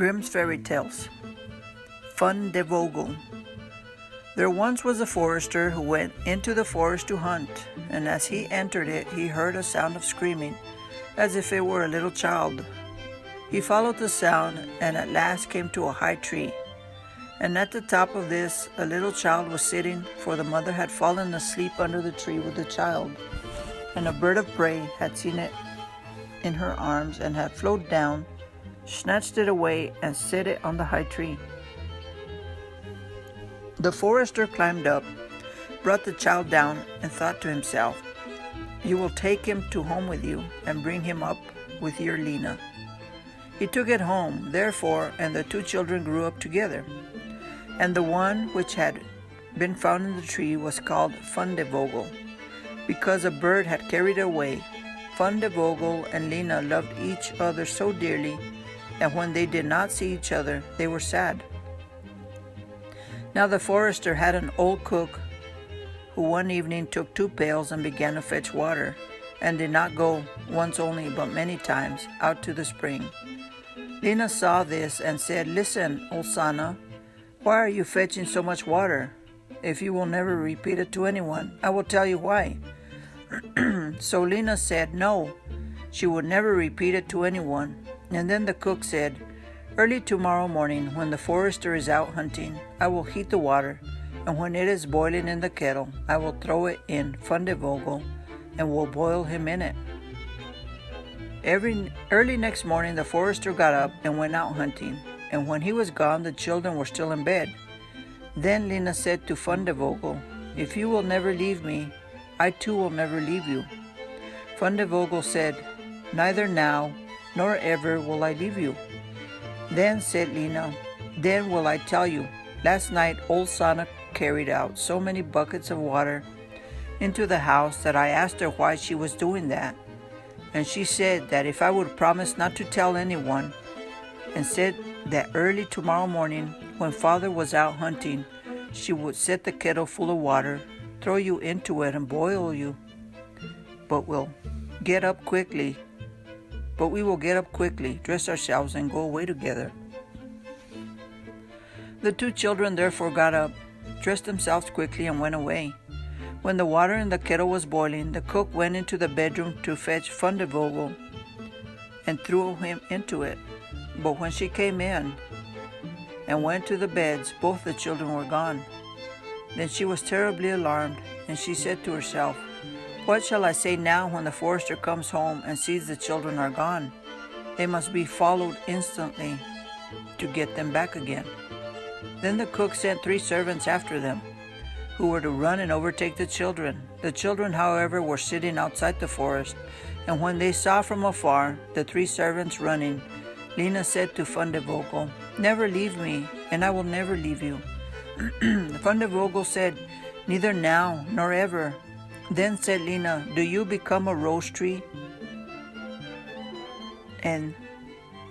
Grimm's Fairy Tales. Fundevogel. There once was a forester who went into the forest to hunt, and as he entered it, he heard a sound of screaming, as if it were a little child. He followed the sound, and at last came to a high tree. And at the top of this, a little child was sitting, for the mother had fallen asleep under the tree with the child. And a bird of prey had seen it in her arms, and had flown down, snatched it away, and set it on the high tree. The forester climbed up, brought the child down, and thought to himself, "You will take him to home with you, and bring him up with your Lena." He took it home, therefore, and the two children grew up together. And the one which had been found in the tree was called Fundevogel, because a bird had carried it away. Fundevogel and Lena loved each other so dearly, and when they did not see each other, they were sad. Now the forester had an old cook who one evening took 2 pails and began to fetch water, and did not go once only, but many times, out to the spring. Lena saw this and said, "Listen, old Sana, why are you fetching so much water? If you will never repeat it to anyone, I will tell you why." So Lena said no, she would never repeat it to anyone. And then the cook said, "Early tomorrow morning, when the forester is out hunting, I will heat the water, and when it is boiling in the kettle, I will throw it in Fundevogel, and will boil him in it." Early next morning, the forester got up and went out hunting, and when he was gone, the children were still in bed. Then Lena said to Fundevogel, "If you will never leave me, I too will never leave you." Fundevogel said, "Neither now nor ever will I leave you." Then said Lena, "Then will I tell you. Last night old Sana carried out so many buckets of water into the house that I asked her why she was doing that. And she said that if I would promise not to tell anyone, and said that early tomorrow morning, when father was out hunting, she would set the kettle full of water, throw you into it and boil you, but we will get up quickly, dress ourselves, and go away together." The 2 children therefore got up, dressed themselves quickly, and went away. When the water in the kettle was boiling, the cook went into the bedroom to fetch Fundevogel and threw him into it. But when she came in and went to the beds, both the children were gone. Then she was terribly alarmed, and she said to herself, "What shall I say now when the forester comes home and sees the children are gone? They must be followed instantly to get them back again." Then the cook sent 3 servants after them, who were to run and overtake the children. The children, however, were sitting outside the forest, and when they saw from afar the 3 servants running, Lena said to Fundevogel, "Never leave me, and I will never leave you." Fundevogel said, "Neither now nor ever." Then said Lena, "Do you become a rose tree, and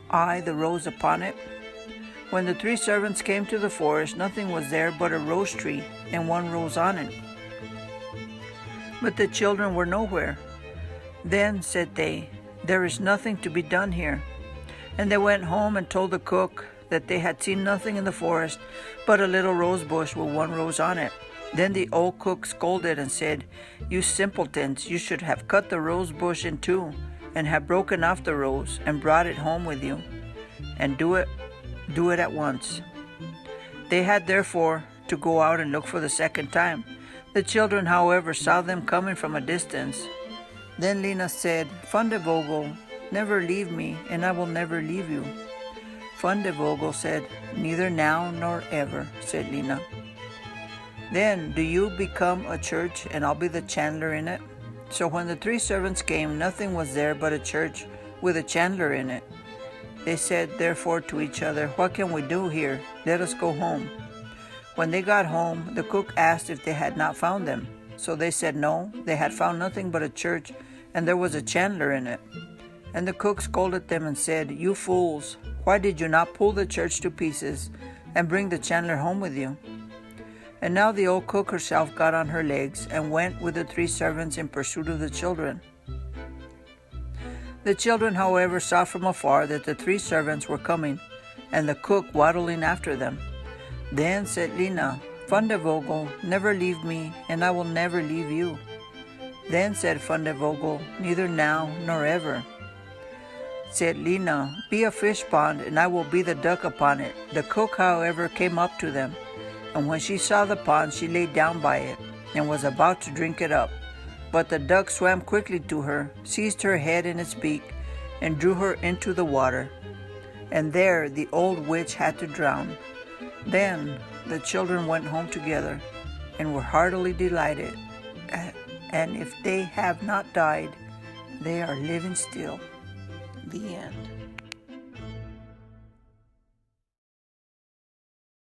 I the rose upon it?" When the 3 servants came to the forest, nothing was there but a rose tree, and 1 rose on it. But the children were nowhere. Then said they, "There is nothing to be done here." And they went home and told the cook that they had seen nothing in the forest but a little rose bush with 1 rose on it. Then the old cook scolded and said, "You simpletons, you should have cut the rose bush in 2, and have broken off the rose, and brought it home with you, and do it at once." They had therefore to go out and look for the second time. The children, however, saw them coming from a distance. Then Lena said, "Fundevogel, never leave me, and I will never leave you." Fundevogel said, "Neither now nor ever," said Lena. "Then do you become a church, and I'll be the chandler in it." So when the 3 servants came, nothing was there but a church with a chandler in it. They said therefore to each other, "What can we do here? Let us go home." When they got home, the cook asked if they had not found them. So they said no, they had found nothing but a church, and there was a chandler in it. And the cook scolded them and said, "You fools, why did you not pull the church to pieces and bring the chandler home with you?" And now the old cook herself got on her legs and went with the 3 servants in pursuit of the children. The children, however, saw from afar that the 3 servants were coming, and the cook waddling after them. Then said Lena, Fundevogel, never leave me, and I will never leave you. Then said Fundevogel, neither now nor ever. Said Lena, be a fish pond, and I will be the duck upon it. The cook, however, came up to them, and when she saw the pond, she lay down by it, and was about to drink it up. But the duck swam quickly to her, seized her head in its beak, and drew her into the water. And there the old witch had to drown. Then the children went home together, and were heartily delighted. And if they have not died, they are living still. The end.